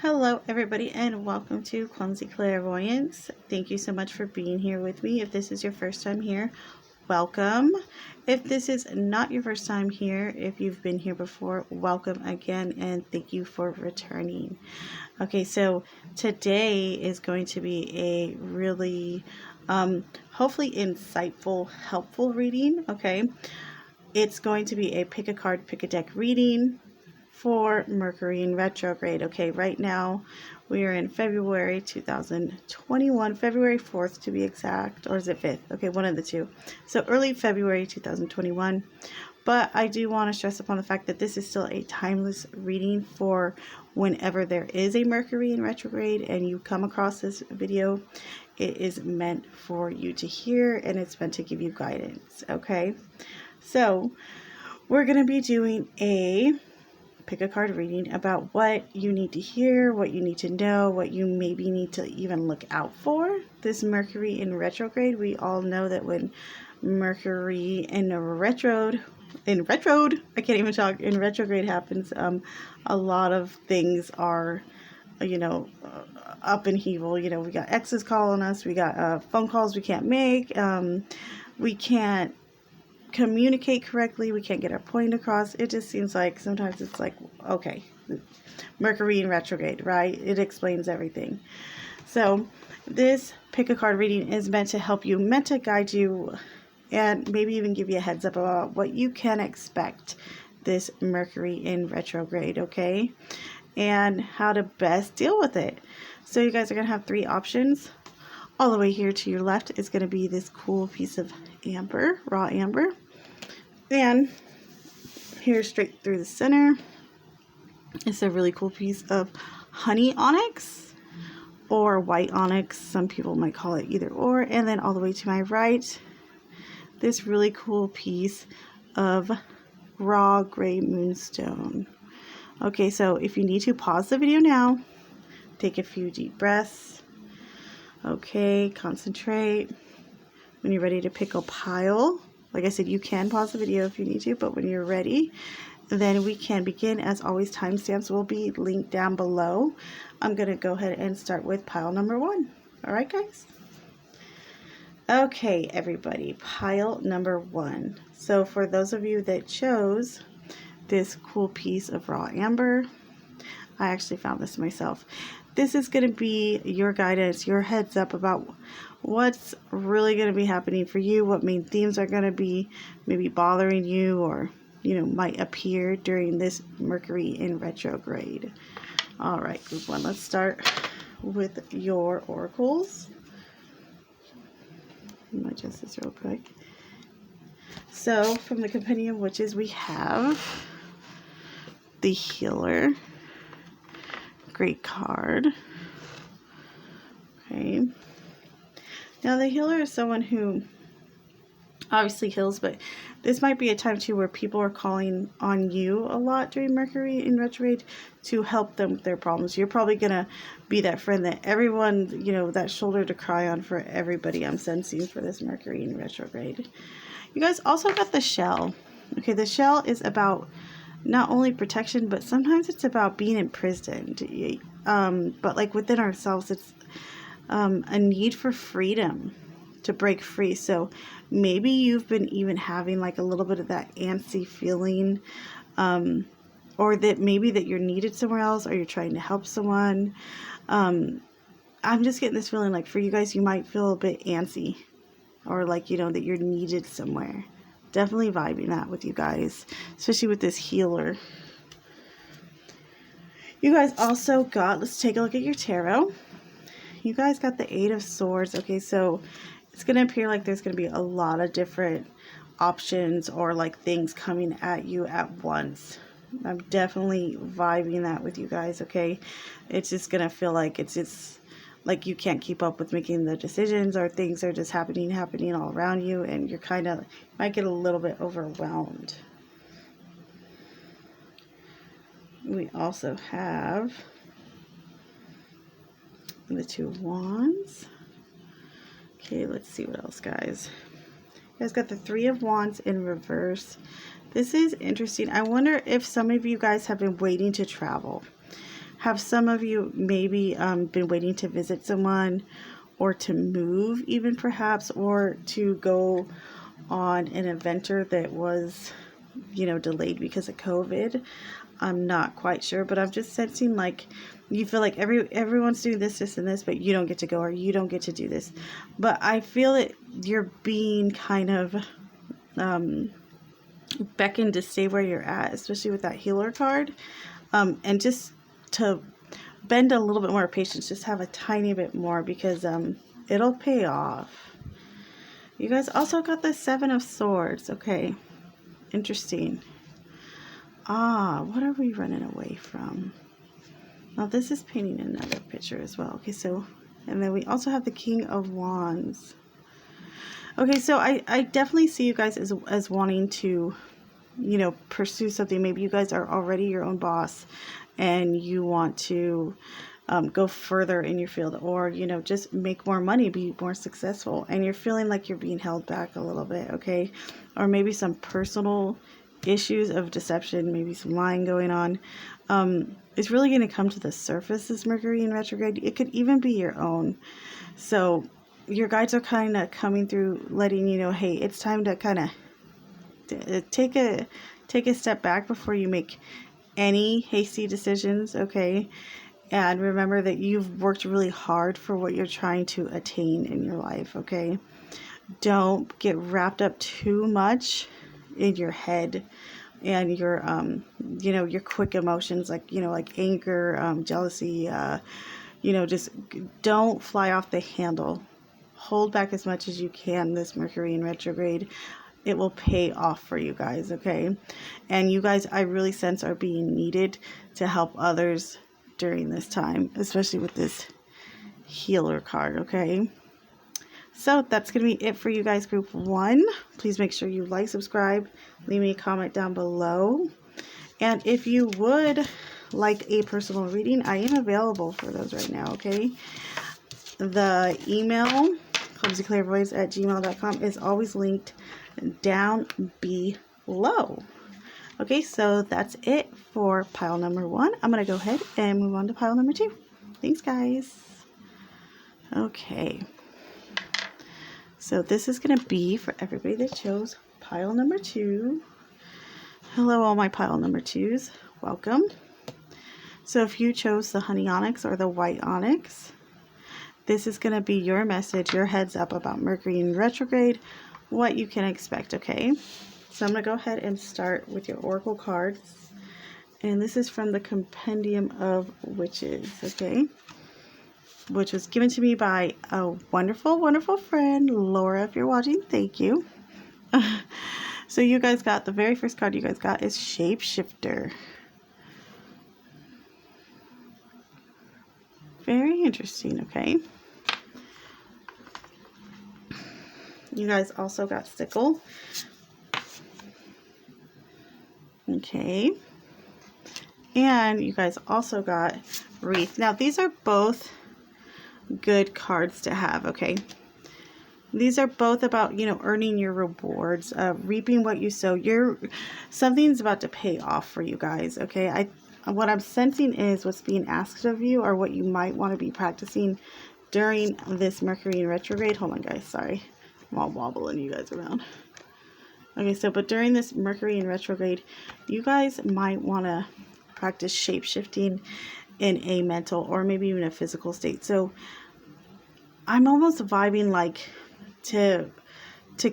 Hello everybody and welcome to Clumsy Clairvoyance. Thank you so much for being here with me. If this is your first time here, welcome. If this is not your first time here, if you've been here before, welcome again and thank you for returning. Okay, so today is going to be a really hopefully insightful, helpful reading. Okay, it's going to be a pick a card, pick a deck reading for Mercury in retrograde. Okay, right now we are in February 2021, February 4th to be exact, or is it 5th? Okay, one of the two. So early February 2021. But I do want to stress upon the fact that this is still a timeless reading for whenever there is a Mercury in retrograde and you come across this video. It is meant for you to hear and it's meant to give you guidance. Okay, so we're going to be doing a pick a card reading about what you need to hear, what you need to know, what you maybe need to even look out for. This Mercury in retrograde, we all know that when Mercury in retrograde, I can't even talk, in retrograde happens, a lot of things are, up in heaval. We got exes calling us, we got phone calls we can't make, we can't communicate correctly, we can't get our point across. It just seems like sometimes it's like, okay, Mercury in retrograde, right? It explains everything. So this pick a card reading is meant to help you, meant to guide you, and maybe even give you a heads up about what you can expect this Mercury in retrograde, okay? And how to best deal with it. So you guys are going to have three options. All the way here to your left is going to be this cool piece of amber, raw amber. And here straight through the center is a really cool piece of honey onyx or white onyx. Some people might call it either or. And then all the way to my right, this really cool piece of raw gray moonstone. Okay, so if you need to, pause the video now, take a few deep breaths. Okay, concentrate. When you're ready to pick a pile, like I said, you can pause the video if you need to, but when you're ready, then we can begin. As always, timestamps will be linked down below. I'm going to go ahead and start with pile number 1. All right, guys? Okay, everybody, pile number 1. So for those of you that chose this cool piece of raw amber, I actually found this myself. This is going to be your guidance, your heads up about what's really going to be happening for you, what main themes are going to be maybe bothering you or, might appear during this Mercury in retrograde. All right, group 1, let's start with your oracles. Let me adjust this real quick. So from the Compendium of Witches, we have the Healer. Great card. Okay. Now the Healer is someone who obviously heals, but this might be a time too where people are calling on you a lot during Mercury in retrograde to help them with their problems. You're probably gonna be that friend that everyone, that shoulder to cry on for everybody, I'm sensing, for this Mercury in retrograde. You guys also got the Shell. Okay, the Shell is about not only protection, but sometimes it's about being imprisoned. But like within ourselves, it's a need for freedom, to break free. So maybe you've been even having like a little bit of that antsy feeling, or that maybe that you're needed somewhere else, or you're trying to help someone. I'm just getting this feeling like for you guys, you might feel a bit antsy, or like, that you're needed somewhere. Definitely vibing that with you guys, especially with this Healer. You guys also got, let's take a look at your tarot. You guys got the 8 of Swords. Okay, so it's going to appear like there's going to be a lot of different options or like things coming at you at once. I'm definitely vibing that with you guys, okay? It's just going to feel like it's just like you can't keep up with making the decisions, or things are just happening all around you, and you're kind of, might get a little bit overwhelmed. We also have the 2 of Wands. Okay, let's see what else, guys. You guys got the 3 of Wands in reverse. This is interesting. I wonder if some of you guys have been waiting to travel. Have some of you maybe been waiting to visit someone, or to move even perhaps, or to go on an adventure that was, delayed because of COVID. I'm not quite sure, but I'm just sensing like you feel like everyone's doing this, and this, but you don't get to go, or you don't get to do this. But I feel that you're being kind of beckoned to stay where you're at, especially with that healer card, and just to bend a little bit more patience, just have a tiny bit more, because it'll pay off. You guys also got the Seven of Swords. Okay, interesting. What are we running away from? Now this is painting another picture as well. Okay, so, and then we also have the King of Wands. Okay, so I definitely see you guys as wanting to, pursue something. Maybe you guys are already your own boss and you want to go further in your field, or, just make more money, be more successful, and you're feeling like you're being held back a little bit, okay? Or maybe some personal issues of deception, maybe some lying going on. It's really going to come to the surface, this Mercury in retrograde. It could even be your own. So your guides are kind of coming through, letting you know, hey, it's time to kind of take a step back before you make any hasty decisions, okay? And remember that you've worked really hard for what you're trying to attain in your life, okay? Don't get wrapped up too much in your head and your your quick emotions, like like anger, jealousy, just don't fly off the handle. Hold back as much as you can this Mercury in retrograde. It will pay off for you guys, okay? And you guys, I really sense, are being needed to help others during this time, especially with this healer card, okay? So that's going to be it for you guys, group 1. Please make sure you like, subscribe, leave me a comment down below. And if you would like a personal reading, I am available for those right now, okay? The email, clumsyclarivoyance@gmail.com, is always linked down below. Okay, so that's it for pile number 1. I'm going to go ahead and move on to pile number 2. Thanks, guys. Okay. So this is going to be for everybody that chose pile number 2. Hello, all my pile number 2s. Welcome. So if you chose the honey onyx or the white onyx, this is going to be your message, your heads up about Mercury in retrograde, what you can expect, okay? So I'm going to go ahead and start with your oracle cards. And this is from the Compendium of Witches, okay? Which was given to me by a wonderful, wonderful friend, Laura. If you're watching, thank you. So you guys got, the very first card you guys got is Shapeshifter. Very interesting, okay? You guys also got Sickle. Okay. And you guys also got Wreath. Now, these are both good cards to have, okay? These are both about, earning your rewards, reaping what you sow. Something's about to pay off for you guys, okay? What I'm sensing is what's being asked of you, or what you might want to be practicing during this Mercury in retrograde. Hold on, guys. Sorry. I'm all wobbling you guys around. Okay, so, but during this Mercury in retrograde, you guys might want to practice shape-shifting in a mental or maybe even a physical state. So I'm almost vibing like to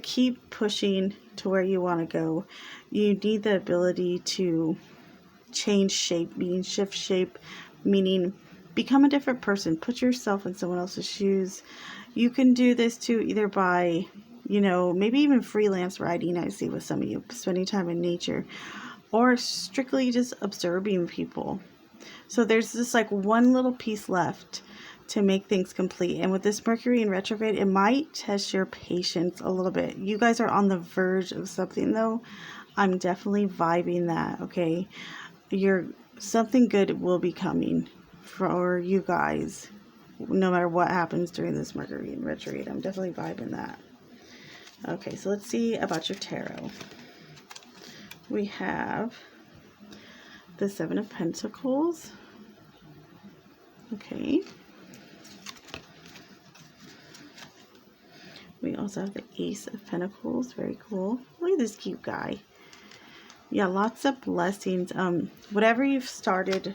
keep pushing to where you want to go. You need the ability to change shape, meaning shift shape, meaning become a different person. Put yourself in someone else's shoes. You can do this too, either by, maybe even freelance writing, I see with some of you, spending time in nature, or strictly just observing people. So there's just like one little piece left to make things complete. And with this Mercury in retrograde, it might test your patience a little bit. You guys are on the verge of something though. I'm definitely vibing that, okay? Something good will be coming for you guys, no matter what happens during this Mercury in retrograde. I'm definitely vibing that. Okay, so let's see about your tarot. We have the Seven of Pentacles, Okay. We also have the Ace of Pentacles. Very cool. Look at this cute guy. Yeah, lots of blessings. Whatever you've started,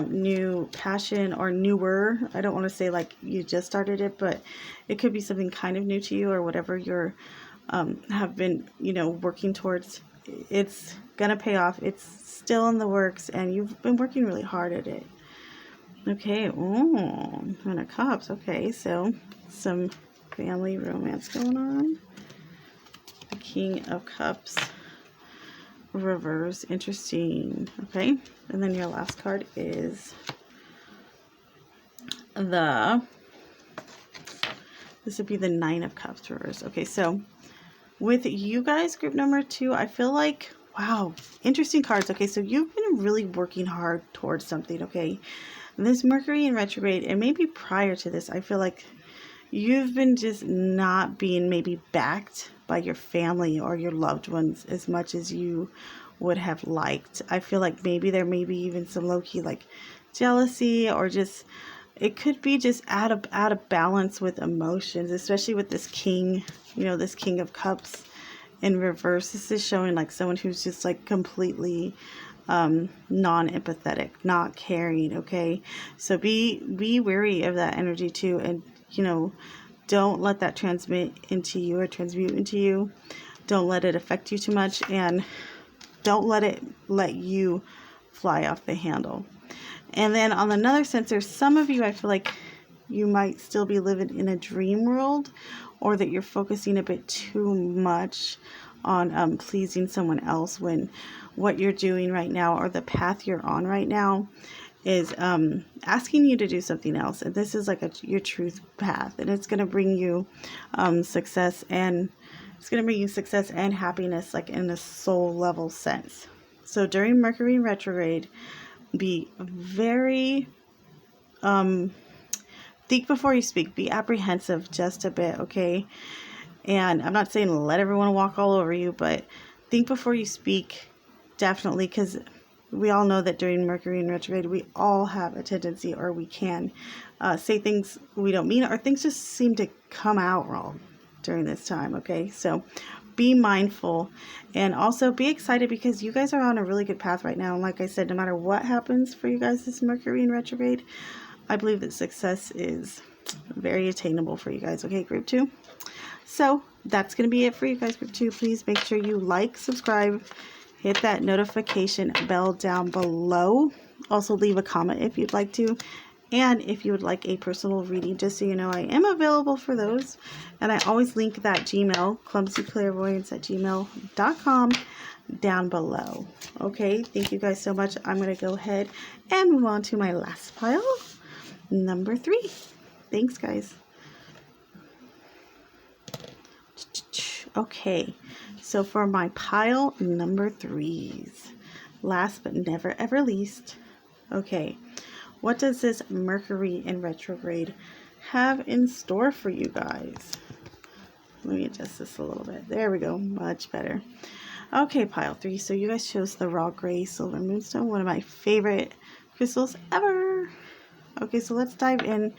new passion or newer, I don't want to say like you just started it, but it could be something kind of new to you, or whatever you're have been, you know, working towards. It's gonna pay off. It's still in the works, and you've been working really hard at it. Okay. Oh, Ten of Cups. Okay, so some family romance going on. The King of Cups reverse. Interesting. Okay, and then your last card is this would be the Nine of Cups reverse. Okay, so with you guys, group number 2, I feel like, wow, interesting cards. Okay, so you've been really working hard towards something. Okay, this Mercury in retrograde, and maybe prior to this, I feel like you've been just not being maybe backed by your family or your loved ones as much as you would have liked. I feel like maybe there may be even some low-key like jealousy, or just it could be just out of balance with emotions, especially with this king, you know, this King of Cups in reverse. This is showing like someone who's just like completely non-empathetic, not caring. Okay, so be wary of that energy too, and you know, don't let that transmit into you or transmute into you. Don't let it affect you too much, and don't let you fly off the handle. And then on another sense, there's some of you, I feel like you might still be living in a dream world, or that you're focusing a bit too much on pleasing someone else, when what you're doing right now, or the path you're on right now, is asking you to do something else. And this is like your truth path, and it's going to bring you success, and it's going to bring you success and happiness, like in a soul level sense. So during Mercury retrograde, be very think before you speak. Be apprehensive just a bit, okay? And I'm not saying let everyone walk all over you, but think before you speak, definitely, because we all know that during Mercury in retrograde, we all have a tendency, or we can say things we don't mean, or things just seem to come out wrong during this time, okay? So be mindful, and also be excited, because you guys are on a really good path right now. And like I said, no matter what happens for you guys this Mercury in retrograde, I believe that success is very attainable for you guys, okay, group 2? So that's going to be it for you guys, group 2. Please make sure you like, subscribe, hit that notification bell down below. Also leave a comment if you'd like to. And if you would like a personal reading, just so you know, I am available for those. And I always link that Gmail, clumsyclarivoyance@gmail.com, down below. Okay, thank you guys so much. I'm going to go ahead and move on to my last pile, number 3. Thanks, guys. Okay, so for my pile number 3s, last but never ever least, okay, what does this Mercury in retrograde have in store for you guys? Let me adjust this a little bit. There we go, much better. Okay, pile 3. So you guys chose the raw gray silver moonstone, one of my favorite crystals ever. Okay, so let's dive in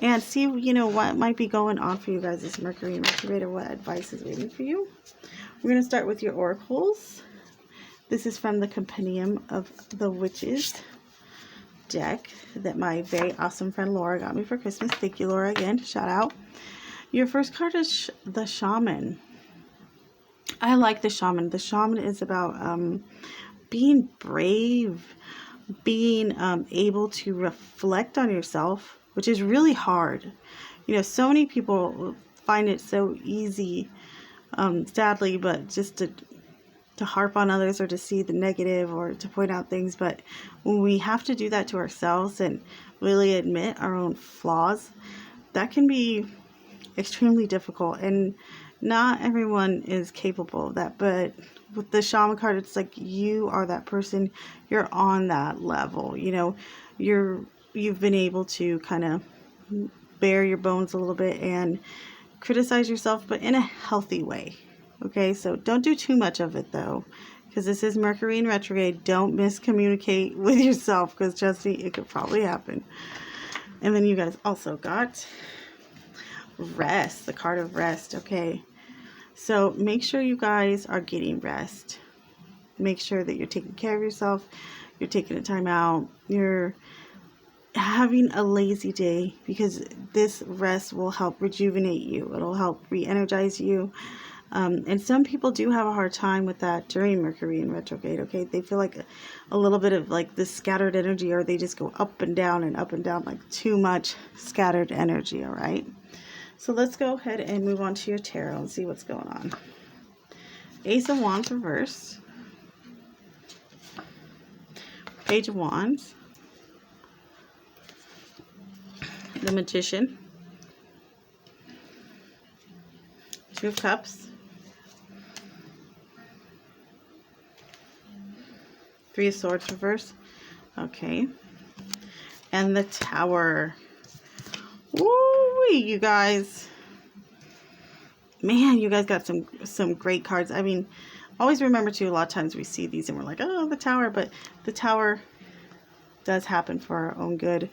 and see, you know, what might be going on for you guys this Mercury in retrograde, or what advice is waiting for you. We're going to start with your oracles. This is from the Compendium of the Witches deck that my very awesome friend Laura got me for Christmas. Thank you, Laura, again. Shout out. Your first card is the Shaman. I like the Shaman. The Shaman is about being brave, being able to reflect on yourself, which is really hard. You know, so many people find it so easy, sadly, but just to harp on others, or to see the negative, or to point out things. But when we have to do that to ourselves and really admit our own flaws, that can be extremely difficult, and not everyone is capable of that. But with the Shaman card, it's like you are that person. You're on that level. You know, you've been able to kind of bare your bones a little bit and criticize yourself, but in a healthy way. Okay, so don't do too much of it though, because this is Mercury in retrograde. Don't miscommunicate with yourself, because trust me, it could probably happen. And then you guys also got rest, the card of rest. Okay, so make sure you guys are getting rest. Make sure that you're taking care of yourself, you're taking a time out, you're having a lazy day, because this rest will help rejuvenate you. It'll help re-energize you. And some people do have a hard time with that during Mercury in retrograde. Okay, they feel like a little bit of like this scattered energy, or they just go up and down and up and down, like too much scattered energy. All right, so let's go ahead and move on to your tarot and see what's going on. Ace of Wands reverse, Page of Wands, the Magician, Two of Cups, Three of Swords reverse. Okay, and the Tower. Woo, you guys, man, you guys got some great cards. I mean, always remember too, a lot of times we see these and we're like, oh, the Tower, but the Tower does happen for our own good,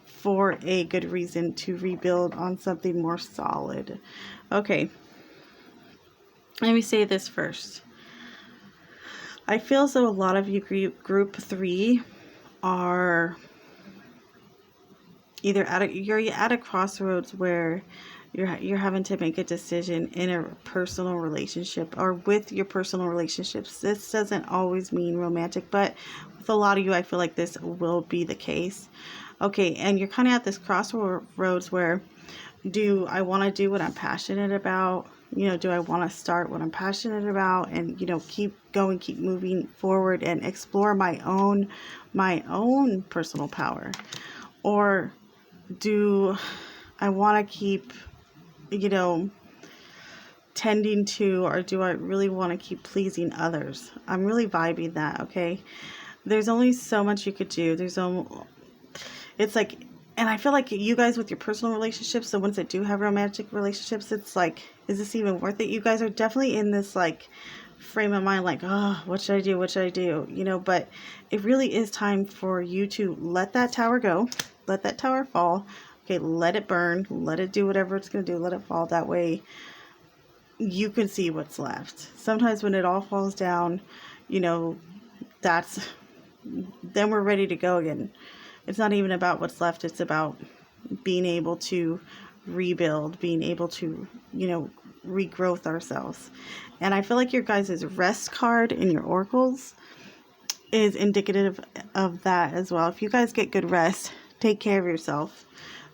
for a good reason, to rebuild on something more solid. Okay, let me say this first. I feel as though a lot of you group 3 are either you're at a crossroads where you're having to make a decision in a personal relationship or with your personal relationships. This doesn't always mean romantic, but with a lot of you, I feel like this will be the case. Okay, and you're kind of at this crossroads where, do I want to do what I'm passionate about? You know, do I want to start what I'm passionate about and, you know, keep going, keep moving forward and explore my own personal power? Or do I want to keep, you know, tending to, or do I really want to keep pleasing others? I'm really vibing that, okay? There's only so much you could do. It's like, and I feel like you guys with your personal relationships, the ones that do have romantic relationships, it's like, is this even worth it? You guys are definitely in this like frame of mind, like, oh, what should I do? What should I do? You know, but it really is time for you to let that tower go, let that tower fall. Okay, let it burn, let it do whatever it's going to do, let it fall. That way you can see what's left. Sometimes when it all falls down, you know, then we're ready to go again. It's not even about what's left. It's about being able to rebuild, being able to, you know, regrowth ourselves. And I feel like your guys' rest card in your oracles is indicative of that as well. If you guys get good rest, take care of yourself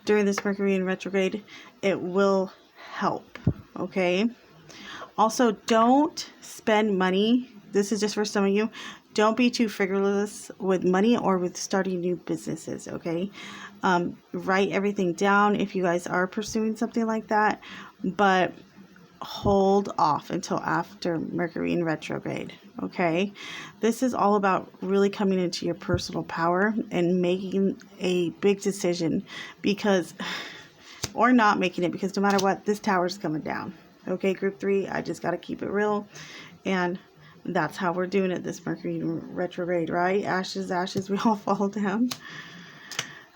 during this Mercury in retrograde, it will help. Okay. Also, don't spend money. This is just for some of you. Don't be too frivolous with money or with starting new businesses, okay? Write everything down if you guys are pursuing something like that, but hold off until after Mercury in retrograde, okay? This is all about really coming into your personal power and making a big decision, because, or not making it, because no matter what, this tower's coming down. Okay, group 3, I just got to keep it real, and that's how we're doing it this Mercury retrograde, right? Ashes, ashes, we all fall down.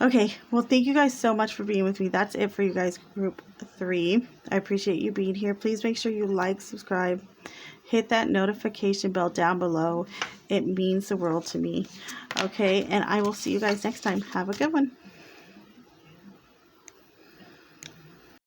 Okay, well, thank you guys so much for being with me. That's it for you guys, group 3. I appreciate you being here. Please make sure you like, subscribe, hit that notification bell down below. It means the world to me. Okay, and I will see you guys next time. Have a good one.